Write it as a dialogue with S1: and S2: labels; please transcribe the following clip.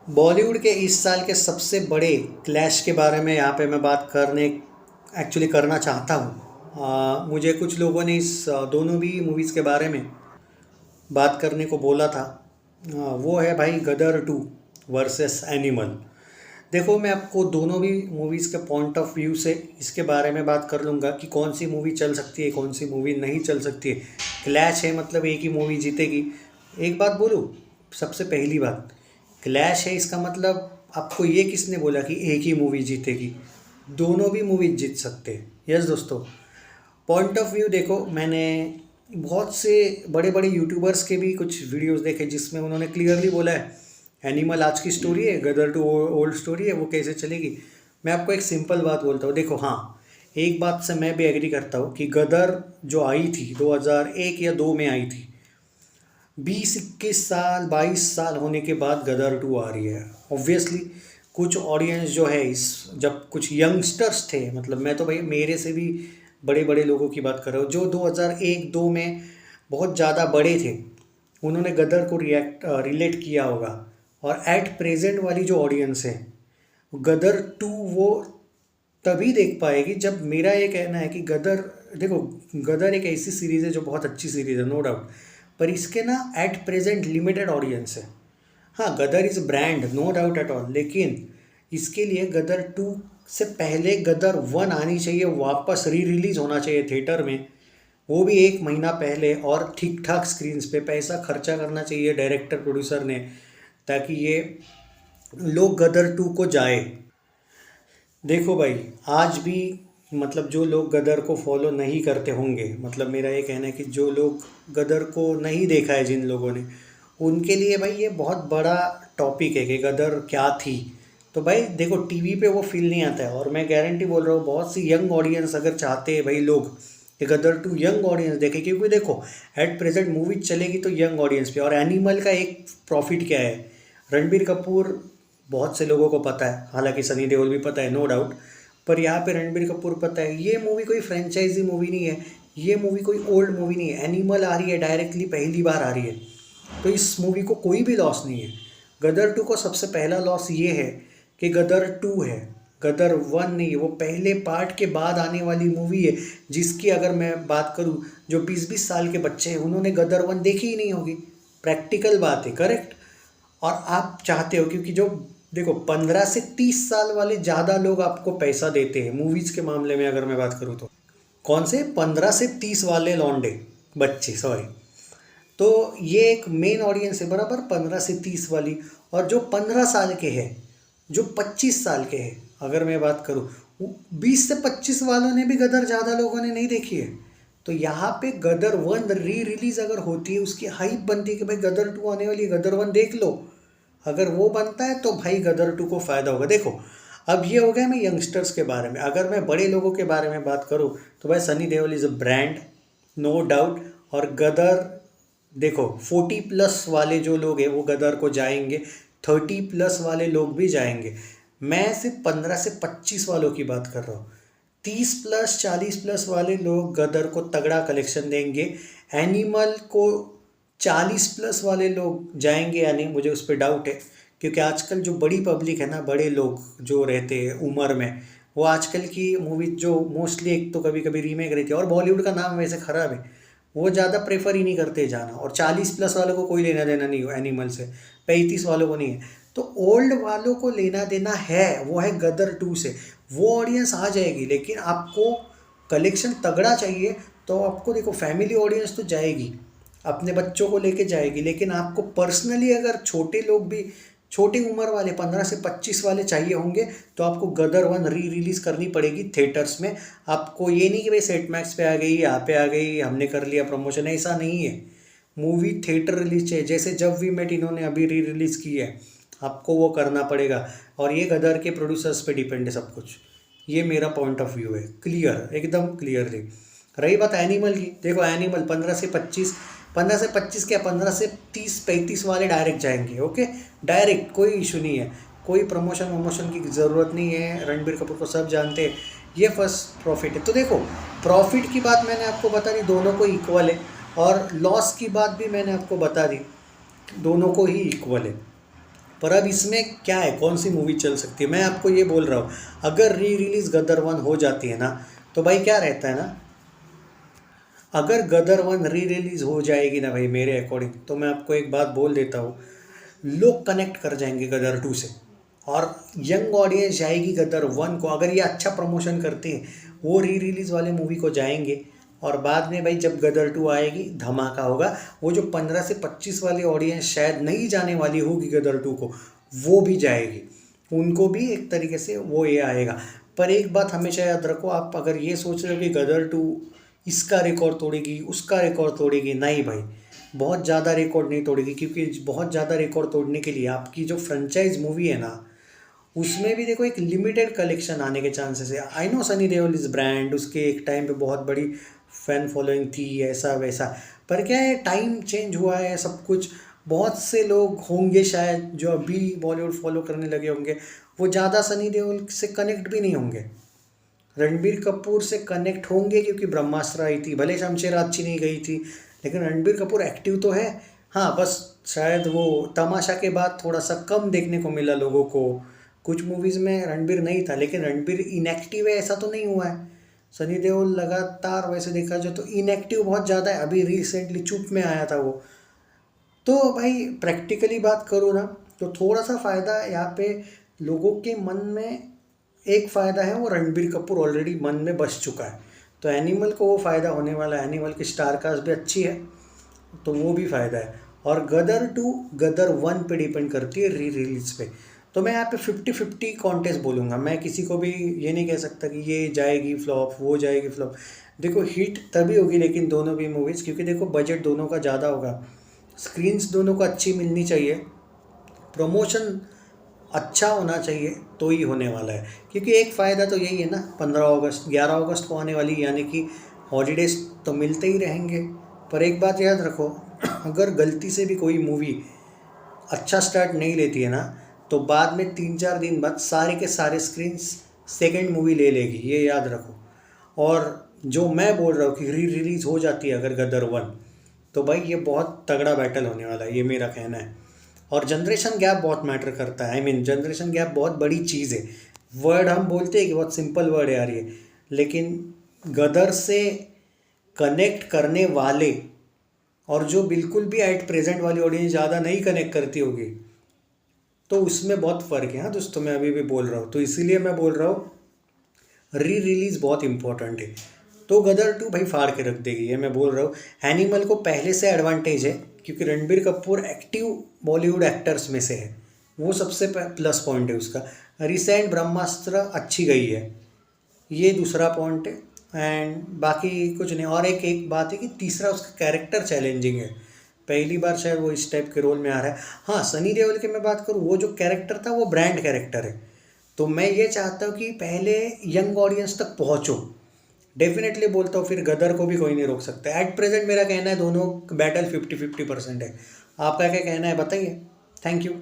S1: बॉलीवुड के इस साल के सबसे बड़े क्लैश के बारे में यहाँ पे मैं बात करना चाहता हूँ। मुझे कुछ लोगों ने इस दोनों भी मूवीज़ के बारे में बात करने को बोला था। वो है भाई गदर 2 वर्सेस एनिमल। देखो, मैं आपको दोनों भी मूवीज़ के पॉइंट ऑफ व्यू से इसके बारे में बात कर लूँगा कि कौन सी मूवी चल सकती है, कौन सी मूवी नहीं चल सकती है। क्लैश है मतलब एक ही मूवी जीतेगी। एक बात बोलूँ, सबसे पहली बात, क्लैश है इसका मतलब आपको ये किसने बोला कि एक ही मूवी जीतेगी? दोनों भी मूवी जीत सकते हैं। यस दोस्तों, पॉइंट ऑफ व्यू देखो, मैंने बहुत से बड़े बड़े यूट्यूबर्स के भी कुछ वीडियोस देखे जिसमें उन्होंने क्लियरली बोला है एनिमल आज की स्टोरी है, गदर टू ओल्ड स्टोरी है, वो कैसे चलेगी। मैं आपको एक सिंपल बात बोलता हूँ, देखो हाँ, एक बात से मैं भी एग्री करता हूँ कि गदर जो आई थी 2001 या 2 में आई थी, 20-21 साल 22 साल होने के बाद गदर 2 आ रही है। ऑब्वियसली कुछ ऑडियंस जो है इस, जब कुछ यंगस्टर्स थे, मतलब मैं तो भाई मेरे से भी बड़े बड़े लोगों की बात कर रहा हूँ जो 2001-2 में बहुत ज़्यादा बड़े थे, उन्होंने गदर को रिलेट किया होगा। और एट प्रेजेंट वाली जो ऑडियंस है, गदर 2 वो तभी देख पाएगी जब, मेरा ये कहना है कि गदर, देखो, गदर एक ऐसी सीरीज़ है जो बहुत अच्छी सीरीज़ है, नो डाउट, पर इसके ना एट प्रेजेंट लिमिटेड ऑडियंस है। हाँ, Gadar is brand, no doubt at all, लेकिन इसके लिए गदर 2 से पहले गदर 1 आनी चाहिए, वापस री रिलीज़ होना चाहिए थिएटर में, वो भी 1 महीना पहले, और ठीक ठाक स्क्रीन्स पे पैसा खर्चा करना चाहिए डायरेक्टर प्रोड्यूसर ने, ताकि ये लोग गदर 2 को जाए। देखो भाई, आज भी मतलब जो लोग गदर को फॉलो नहीं करते होंगे, मतलब मेरा ये कहना है कि जो लोग गदर को नहीं देखा है जिन लोगों ने, उनके लिए भाई ये बहुत बड़ा टॉपिक है कि गदर क्या थी। तो भाई देखो, टीवी पे वो फील नहीं आता है, और मैं गारंटी बोल रहा हूँ बहुत सी यंग ऑडियंस अगर चाहते हैं भाई लोग कि गदर 2 यंग ऑडियंस देखे, क्योंकि देखो एट प्रेजेंट मूवी चलेगी तो यंग ऑडियंस पे। और एनिमल का एक प्रॉफिट क्या है, रणबीर कपूर बहुत से लोगों को पता है, हालांकि सनी देओल भी पता है, नो डाउट, पर यहाँ पे रणबीर कपूर पता है। ये मूवी कोई फ्रेंचाइजी मूवी नहीं है, ये मूवी कोई ओल्ड मूवी नहीं है, एनिमल आ रही है डायरेक्टली, पहली बार आ रही है, तो इस मूवी को कोई भी लॉस नहीं है। गदर 2 को सबसे पहला लॉस ये है कि गदर 2 है, गदर 1 नहीं है, वो पहले पार्ट के बाद आने वाली मूवी है, जिसकी अगर मैं बात करूँ, जो 20-20 साल के बच्चे हैं उन्होंने गदर 1 देखी ही नहीं होगी। प्रैक्टिकल बात है, करेक्ट। और आप चाहते हो, क्योंकि जो, देखो, 15 से 30 साल वाले ज़्यादा लोग आपको पैसा देते हैं मूवीज़ के मामले में, अगर मैं बात करूँ तो। कौन से 15 से 30 वाले लौंडे, बच्चे, सॉरी। तो ये एक मेन ऑडियंस है बराबर, 15 से 30 वाली। और जो 15 साल के हैं, जो 25 साल के हैं, अगर मैं बात करूँ, 20 से 25 वालों ने भी गदर ज़्यादा लोगों ने नहीं देखी है। तो यहाँ पे गदर 1 री रिलीज़ अगर होती है, उसकी हाइप बनती है कि भाई गदर 2 आने वाली है, गदर 1 देख लो, अगर वो बनता है तो भाई गदर 2 को फ़ायदा होगा। देखो, अब ये हो गया मैं यंगस्टर्स के बारे में। अगर मैं बड़े लोगों के बारे में बात करूँ तो भाई Sunny Deol is a brand, no doubt. और गदर, देखो 40+ वाले जो लोग हैं वो गदर को जाएंगे, 30+ वाले लोग भी जाएंगे। मैं सिर्फ 15 से 25 वालों की बात कर रहा हूँ। 30+ 40+ वाले लोग गदर को तगड़ा कलेक्शन देंगे। एनिमल को 40+ वाले लोग जाएंगे या नहीं, मुझे उस पर डाउट है, क्योंकि आजकल जो बड़ी पब्लिक है ना, बड़े लोग जो रहते हैं उम्र में, वो आजकल की मूवी जो मोस्टली, एक तो कभी कभी रीमेक रहती है, और बॉलीवुड का नाम वैसे ख़राब है, वो ज़्यादा प्रेफर ही नहीं करते जाना। और 40+ वालों को कोई लेना देना नहीं हो एनिमल से, 35 वालों को नहीं है। तो ओल्ड वालों को लेना देना है, वो है गदर 2 से, वो ऑडियंस आ जाएगी। लेकिन आपको कलेक्शन तगड़ा चाहिए तो आपको, देखो, फैमिली ऑडियंस तो जाएगी, अपने बच्चों को लेके जाएगी, लेकिन आपको पर्सनली अगर छोटे लोग भी, छोटी उम्र वाले 15 से 25 वाले चाहिए होंगे, तो आपको गदर 1 री रिलीज़ करनी पड़ेगी थिएटर्स में। आपको ये नहीं कि भाई सेट मैक्स पे आ गई, यहाँ पे आ गई, हमने कर लिया प्रमोशन, ऐसा नहीं है। मूवी थिएटर रिलीज चाहिए, जैसे जब वी मेट इन्होंने अभी री रिलीज़ की है, आपको वो करना पड़ेगा। और ये गदर के प्रोड्यूसर्स पे डिपेंड है सब कुछ। ये मेरा पॉइंट ऑफ व्यू है, क्लियर, एकदम क्लियरली। रही बात एनिमल की, देखो एनिमल 15 से 25 क्या, 15 से 30-35 वाले डायरेक्ट जाएंगे, ओके, डायरेक्ट, कोई इशू नहीं है, कोई प्रमोशन वमोशन की ज़रूरत नहीं है। रणबीर कपूर को सब जानते हैं, ये फर्स्ट प्रॉफिट है। तो देखो, प्रॉफिट की बात मैंने आपको बता दी, दोनों को इक्वल है, और लॉस की बात भी मैंने आपको बता दी, दोनों को ही इक्वल है। पर अब इसमें क्या है, कौन सी मूवी चल सकती है, मैं आपको ये बोल रहा हूँ, अगर री रिलीज़ गदर 1 हो जाती है ना, तो भाई क्या रहता है ना, अगर गदर 1 री रिलीज़ हो जाएगी ना भाई मेरे अकॉर्डिंग, तो मैं आपको एक बात बोल देता हूँ, लोग कनेक्ट कर जाएंगे गदर 2 से, और यंग ऑडियंस जाएगी गदर 1 को, अगर ये अच्छा प्रमोशन करते हैं वो री रिलीज़ वाले मूवी को जाएंगे, और बाद में भाई जब गदर 2 आएगी धमाका होगा। वो जो 15 से 25 वाली ऑडियंस शायद नहीं जाने वाली होगी गदर 2 को, वो भी जाएगी, उनको भी एक तरीके से वो ये आएगा। पर एक बात हमेशा याद रखो, आप अगर ये सोच रहे हो कि गदर 2 इसका रिकॉर्ड तोड़ेगी उसका रिकॉर्ड तोड़ेगी, नहीं भाई, बहुत ज़्यादा रिकॉर्ड नहीं तोड़ेगी, क्योंकि बहुत ज़्यादा रिकॉर्ड तोड़ने के लिए आपकी जो फ्रेंचाइज मूवी है ना, उसमें भी देखो एक लिमिटेड कलेक्शन आने के चांसेस है। I know Sunny Deol is brand, उसके एक टाइम पे बहुत बड़ी फैन फॉलोइंग थी, ऐसा वैसा, पर क्या है, टाइम चेंज हुआ है सब कुछ। बहुत से लोग होंगे शायद जो अभी बॉलीवुड फॉलो करने लगे होंगे, वो ज़्यादा सनी देओल से कनेक्ट भी नहीं होंगे, रणबीर कपूर से कनेक्ट होंगे, क्योंकि ब्रह्मास्त्र आई थी, भले शमशेर अच्छी नहीं गई थी, लेकिन रणबीर कपूर एक्टिव तो है। हाँ, बस शायद वो तमाशा के बाद थोड़ा सा कम देखने को मिला लोगों को, कुछ मूवीज़ में रणबीर नहीं था, लेकिन रणबीर इनएक्टिव है ऐसा तो नहीं हुआ है। सनी देओल लगातार वैसे देखा जाए तो इनएक्टिव बहुत ज़्यादा है, अभी रिसेंटली चुप में आया था वो। तो भाई प्रैक्टिकली बात करूँ ना, तो थोड़ा सा फ़ायदा यहाँ पे लोगों के मन में, एक फ़ायदा है, वो रणबीर कपूर ऑलरेडी मन में बस चुका है, तो एनिमल को वो फ़ायदा होने वाला है, एनिमल की स्टार कास्ट भी अच्छी है, तो वो भी फ़ायदा है। और गदर 2 गदर 1 पे डिपेंड करती है री रिलीज़ पे, तो मैं यहाँ पे 50-50 कॉन्टेस्ट बोलूँगा, मैं किसी को भी ये नहीं कह सकता कि ये जाएगी फ्लॉप वो जाएगी फ्लॉप। देखो हिट तभी होगी लेकिन दोनों भी मूवीज़, क्योंकि देखो बजट दोनों का ज़्यादा होगा, स्क्रीन्स दोनों को अच्छी मिलनी चाहिए, प्रमोशन अच्छा होना चाहिए, तो ही होने वाला है। क्योंकि एक फ़ायदा तो यही है ना, 15 अगस्त 11 अगस्त को आने वाली, यानी कि हॉलीडेज़ तो मिलते ही रहेंगे। पर एक बात याद रखो, अगर गलती से भी कोई मूवी अच्छा स्टार्ट नहीं लेती है ना, तो बाद में 3-4 दिन बाद सारे के सारे स्क्रीन्स सेकंड मूवी ले लेगी, ये याद रखो। और जो मैं बोल रहा हूँ कि री रिलीज़ हो जाती है अगर गदर 1, तो भाई ये बहुत तगड़ा बैटल होने वाला है, ये मेरा कहना है। और जनरेशन गैप बहुत मैटर करता है, आई मीन जनरेशन गैप बहुत बड़ी चीज़ है। वर्ड हम बोलते हैं कि बहुत सिंपल वर्ड है यार ये, लेकिन गदर से कनेक्ट करने वाले और जो बिल्कुल भी एट प्रेजेंट वाली ऑडियंस ज़्यादा नहीं कनेक्ट करती होगी, तो उसमें बहुत फ़र्क है। हाँ दोस्तों, मैं अभी भी बोल रहा हूँ, तो इसीलिए मैं बोल रहा हूँ री रिलीज़ बहुत इंपॉर्टेंट है। तो गदर 2 भाई फाड़ के रख देगी, ये मैं बोल रहा हूँ। एनिमल को पहले से एडवांटेज है, क्योंकि रणबीर कपूर एक्टिव बॉलीवुड एक्टर्स में से है, वो सबसे प्लस पॉइंट है उसका। रिसेंट ब्रह्मास्त्र अच्छी गई है, ये दूसरा पॉइंट है, एंड बाकी कुछ नहीं। और एक बात है कि तीसरा उसका कैरेक्टर चैलेंजिंग है, पहली बार शायद वो इस टाइप के रोल में आ रहा है। हाँ, सनी देओल की मैं बात करूँ, वो जो कैरेक्टर था वो ब्रांड कैरेक्टर है, तो मैं ये चाहता हूँ कि पहले यंग ऑडियंस तक पहुँचो, डेफिनेटली बोलता हूँ, फिर गदर को भी कोई नहीं रोक सकता। एट प्रेजेंट मेरा कहना है दोनों बैटल 50-50% है। आपका क्या कहना है बताइए। Thank you.